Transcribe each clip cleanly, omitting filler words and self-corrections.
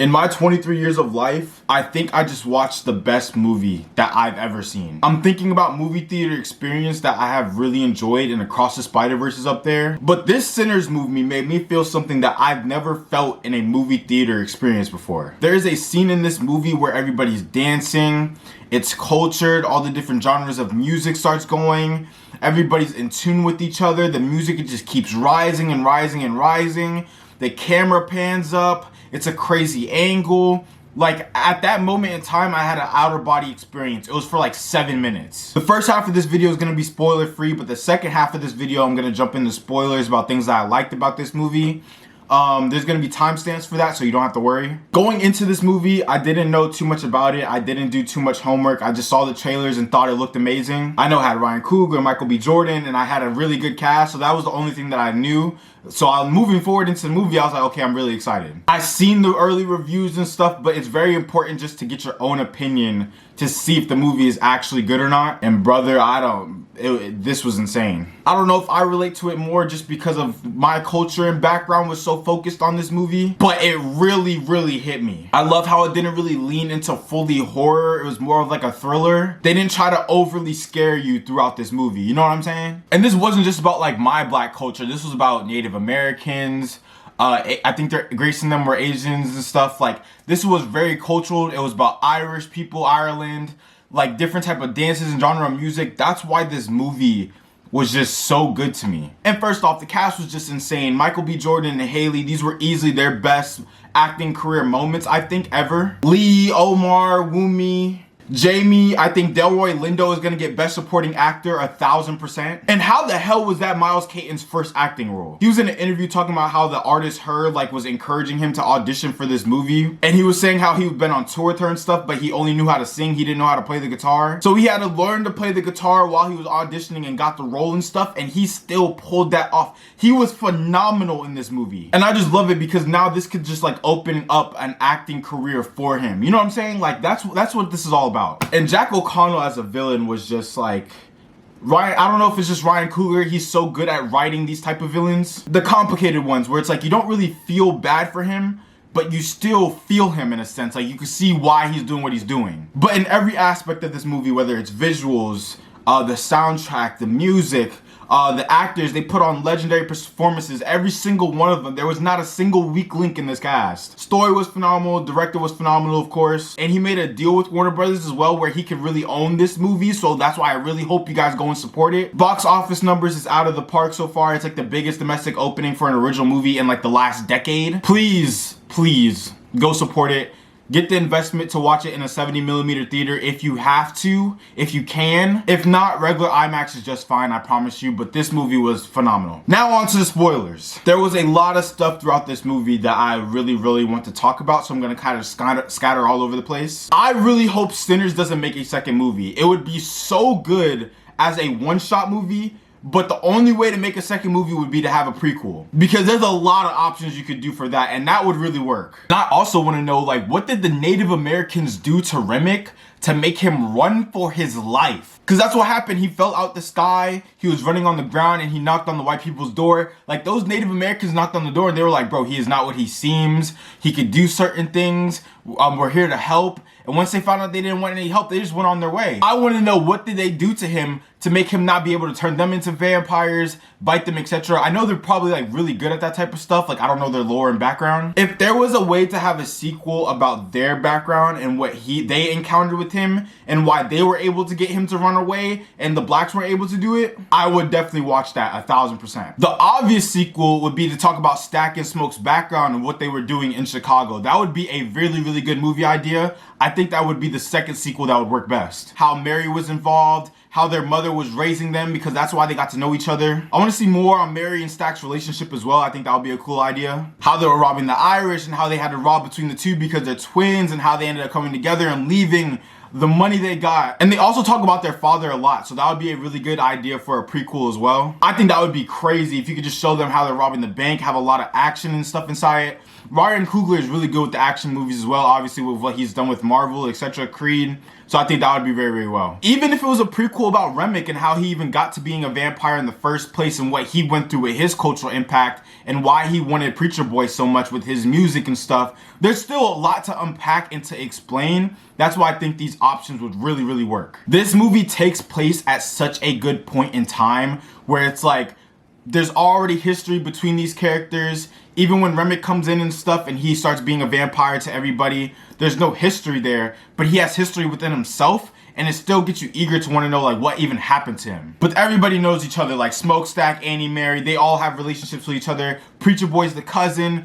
In my 23 years of life, I think I just watched the best movie that I've ever seen. I'm thinking about movie theater experience that I have really enjoyed, and Across the Spider-Verse is up there. But this Sinners movie made me feel something that I've never felt in a movie theater experience before. There is a scene in this movie where everybody's dancing, it's cultured, all the different genres of music starts going, everybody's in tune with each other, the music, it just keeps rising and rising and rising, the camera pans up, it's a crazy angle. Like, at that moment in time, I had an outer body experience. It was for like 7 minutes. The first half of this video is gonna be spoiler free, but the second half of this video, I'm gonna jump into spoilers about things that I liked about this movie. There's gonna be timestamps for that, so you don't have to worry. Going into this movie, I didn't know too much about it. I didn't do too much homework. I just saw the trailers and thought it looked amazing. I know it had Ryan Coogler, Michael B. Jordan, and I had a really good cast, so that was the only thing that I knew. So I'm moving forward into the movie, I was like, okay, I'm really excited. I've seen the early reviews and stuff, but it's very important just to get your own opinion to see if the movie is actually good or not. And brother, this was insane. I don't know if I relate to it more just because of my culture and background was so focused on this movie, but it really, really hit me. I love how it didn't really lean into fully horror. It was more of like a thriller. They didn't try to overly scare you throughout this movie. You know what I'm saying? And this wasn't just about like my black culture. This was about Native Americans. I think Grace and them were Asians and stuff. Like, this was very cultural. It was about Irish people, Ireland, like different type of dances and genre of music. That's why this movie was just so good to me. And first off, the cast was just insane. Michael B. Jordan and Haley, these were easily their best acting career moments, I think, ever. Lee, Omar, Wumi, Jamie, I think Delroy Lindo is gonna get Best Supporting Actor 1000%. And how the hell was that Miles Caton's first acting role? He was in an interview talking about how the artist her like was encouraging him to audition for this movie, and he was saying how he had been on tour with her and stuff, but he only knew how to sing, he didn't know how to play the guitar. So he had to learn to play the guitar while he was auditioning and got the role and stuff, and he still pulled that off. He was phenomenal in this movie. And I just love it because now this could just like open up an acting career for him. You know what I'm saying? Like, that's what this is all about. And Jack O'Connell as a villain was just like, Ryan, I don't know if it's just Ryan Coogler, he's so good at writing these type of villains. The complicated ones where it's like you don't really feel bad for him, but you still feel him in a sense. Like, you can see why he's doing what he's doing. But in every aspect of this movie, whether it's visuals, the soundtrack, the music, the actors, they put on legendary performances, every single one of them. There was not a single weak link in this cast. Story was phenomenal, director was phenomenal, of course, and he made a deal with Warner Brothers as well where he could really own this movie, so that's why I really hope you guys go and support it. Box office numbers is out of the park so far. It's like the biggest domestic opening for an original movie in like the last decade. Please, please go support it. Get the investment to watch it in a 70mm theater if you have to, if you can. If not, regular IMAX is just fine, I promise you, but this movie was phenomenal. Now on to the spoilers. There was a lot of stuff throughout this movie that I really, really want to talk about, so I'm gonna kind of scatter all over the place. I really hope Sinners doesn't make a second movie. It would be so good as a one-shot movie, but the only way to make a second movie would be to have a prequel, because there's a lot of options you could do for that, and that would really work. And I also want to know, like, what did the Native Americans do to Remick to make him run for his life? Because that's what happened. He fell out the sky, he was running on the ground, and he knocked on the white people's door. Like, those Native Americans knocked on the door and they were like, bro, he is not what he seems, he could do certain things, we're here to help. And once they found out they didn't want any help, they just went on their way. I want to know, what did they do to him to make him not be able to turn them into vampires, bite them, etc. I know they're probably like really good at that type of stuff. Like, I don't know their lore and background. If there was a way to have a sequel about their background and what they encountered with him and why they were able to get him to run away and the blacks weren't able to do it, I would definitely watch that 1000%. The obvious sequel would be to talk about Stack and Smoke's background and what they were doing in Chicago. That would be a really, really good movie idea. I think that would be the second sequel that would work best. How Mary was involved, how their mother was raising them, because that's why they got to know each other. I want to see more on Mary and Stack's relationship as well. I think that would be a cool idea. How they were robbing the Irish and how they had to rob between the two because they're twins, and how they ended up coming together and leaving the money they got. And they also talk about their father a lot, so that would be a really good idea for a prequel as well. I think that would be crazy if you could just show them how they're robbing the bank, have a lot of action and stuff inside it. Ryan Coogler is really good with the action movies as well, obviously with what he's done with Marvel, etc., Creed. So I think that would be very, very well. Even if it was a prequel about Remick and how he even got to being a vampire in the first place and what he went through with his cultural impact and why he wanted Preacher Boy so much with his music and stuff, there's still a lot to unpack and to explain. That's why I think these options would really, really work. This movie takes place at such a good point in time where it's like, there's already history between these characters. Even when Remick comes in and stuff and he starts being a vampire to everybody, there's no history there, but he has history within himself, and it still gets you eager to want to know like what even happened to him. But everybody knows each other, like Smokestack, Annie, Mary, they all have relationships with each other. Preacher Boy's the cousin.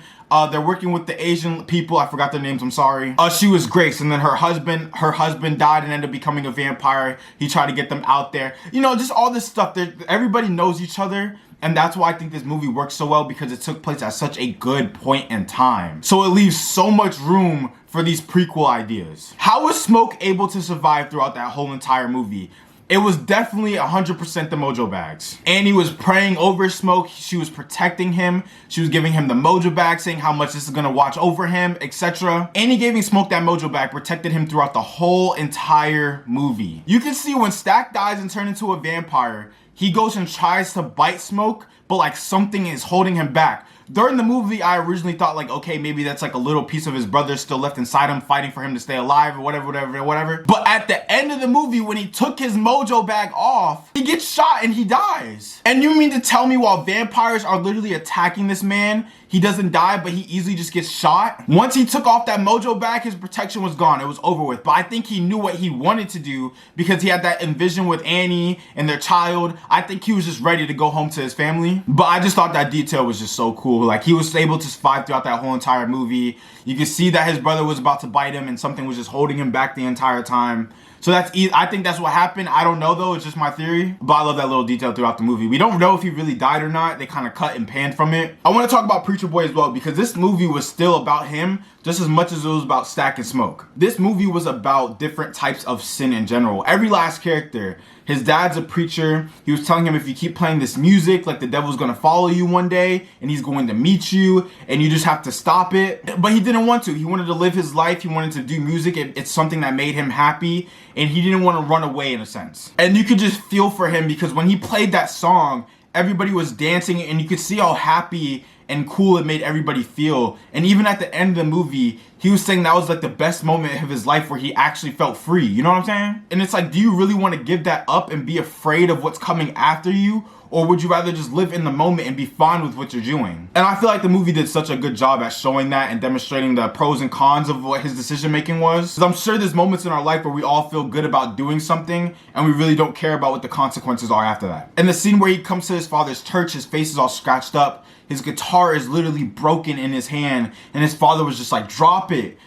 They're working with the Asian people. I forgot their names. I'm sorry. She was Grace, and then her husband died and ended up becoming a vampire. He tried to get them out there. You know, just all this stuff. Everybody knows each other. And that's why I think this movie works so well, because it took place at such a good point in time. So it leaves so much room for these prequel ideas. How was Smoke able to survive throughout that whole entire movie? It was definitely 100% the mojo bags. Annie was praying over Smoke. She was protecting him. She was giving him the mojo bag, saying how much this is gonna watch over him, etc. Annie giving Smoke that mojo bag protected him throughout the whole entire movie. You can see when Stack dies and turns into a vampire, he goes and tries to bite Smoke, but like something is holding him back. During the movie, I originally thought like, okay, maybe that's like a little piece of his brother still left inside him, fighting for him to stay alive or whatever. But at the end of the movie, when he took his mojo bag off, he gets shot and he dies. And you mean to tell me while vampires are literally attacking this man, he doesn't die, but he easily just gets shot? Once he took off that mojo bag, his protection was gone. It was over with. But I think he knew what he wanted to do because he had that envision with Annie and their child. I think he was just ready to go home to his family. But I just thought that detail was just so cool. Like, he was able to survive throughout that whole entire movie. You could see that his brother was about to bite him and something was just holding him back the entire time. So I think that's what happened. I don't know though, it's just my theory. But I love that little detail throughout the movie. We don't know if he really died or not. They kind of cut and panned from it. I want to talk about Preacher Boy as well, because this movie was still about him just as much as it was about Stack and Smoke. This movie was about different types of sin in general. Every last character. His dad's a preacher. He was telling him if you keep playing this music, like the devil's gonna follow you one day and he's going to meet you and you just have to stop it. But he didn't want to. He wanted to live his life. He wanted to do music. It's something that made him happy and he didn't want to run away in a sense. And you could just feel for him because when he played that song, everybody was dancing and you could see how happy and cool it made everybody feel. And even at the end of the movie, he was saying that was like the best moment of his life where he actually felt free. You know what I'm saying? And it's like, do you really want to give that up and be afraid of what's coming after you? Or would you rather just live in the moment and be fine with what you're doing? And I feel like the movie did such a good job at showing that and demonstrating the pros and cons of what his decision making was. Because I'm sure there's moments in our life where we all feel good about doing something and we really don't care about what the consequences are after that. And the scene where he comes to his father's church, his face is all scratched up. His guitar is literally broken in his hand and his father was just like, drop it,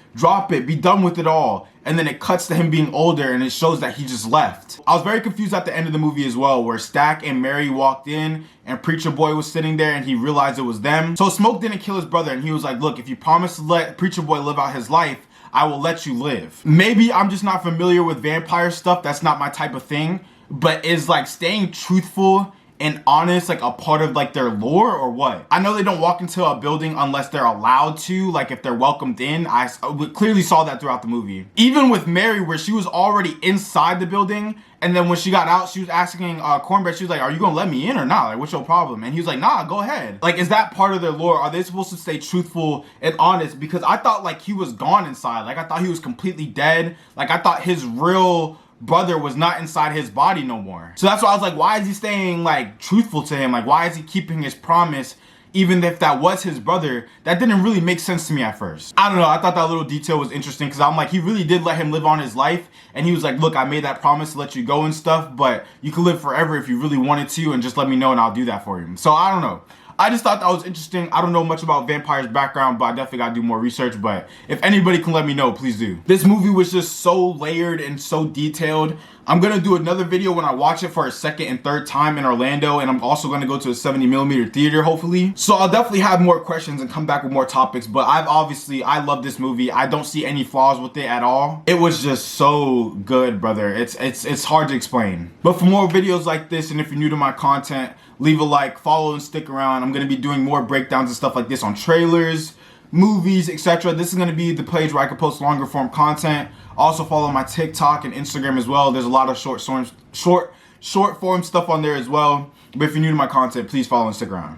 be done with it all. And then it cuts to him being older and it shows that he just left. I was very confused at the end of the movie as well, where Stack and Mary walked in and Preacher Boy was sitting there and he realized it was them. So Smoke didn't kill his brother and he was like, look, if you promise to let Preacher Boy live out his life, I will let you live. Maybe I'm just not familiar with vampire stuff. That's not my type of thing. But is like staying truthful and honest like a part of like their lore or what? I know they don't walk into a building unless they're allowed to, like if they're welcomed in. I clearly saw that throughout the movie. Even with Mary, where she was already inside the building, and then when she got out, she was asking Cornbread, she was like, are you gonna let me in or not? Like, what's your problem? And he was like, nah, go ahead. Like, is that part of their lore? Are they supposed to stay truthful and honest? Because I thought like he was gone inside. Like, I thought he was completely dead. Like, I thought his real brother was not inside his body no more. So that's why I was like, why is he staying like truthful to him? Like, why is he keeping his promise even if that was his brother? That didn't really make sense to me at first. I don't know, I thought that little detail was interesting because I'm like, he really did let him live on his life and he was like, look, I made that promise to let you go and stuff, but you can live forever if you really wanted to and just let me know and I'll do that for you. So I don't know. I just thought that was interesting. I don't know much about Vampire's background, but I definitely gotta do more research. But if anybody can let me know, please do. This movie was just so layered and so detailed. I'm gonna do another video when I watch it for a second and third time in Orlando, and I'm also gonna go to a 70mm theater, hopefully. So I'll definitely have more questions and come back with more topics, but I love this movie. I don't see any flaws with it at all. It was just so good, brother. It's hard to explain. But for more videos like this, and if you're new to my content, leave a like, follow, and stick around. I'm gonna be doing more breakdowns and stuff like this on trailers, movies, etc. This is gonna be the page where I can post longer form content. Also follow my TikTok and Instagram as well. There's a lot of short form stuff on there as well. But if you're new to my content, please follow and stick around.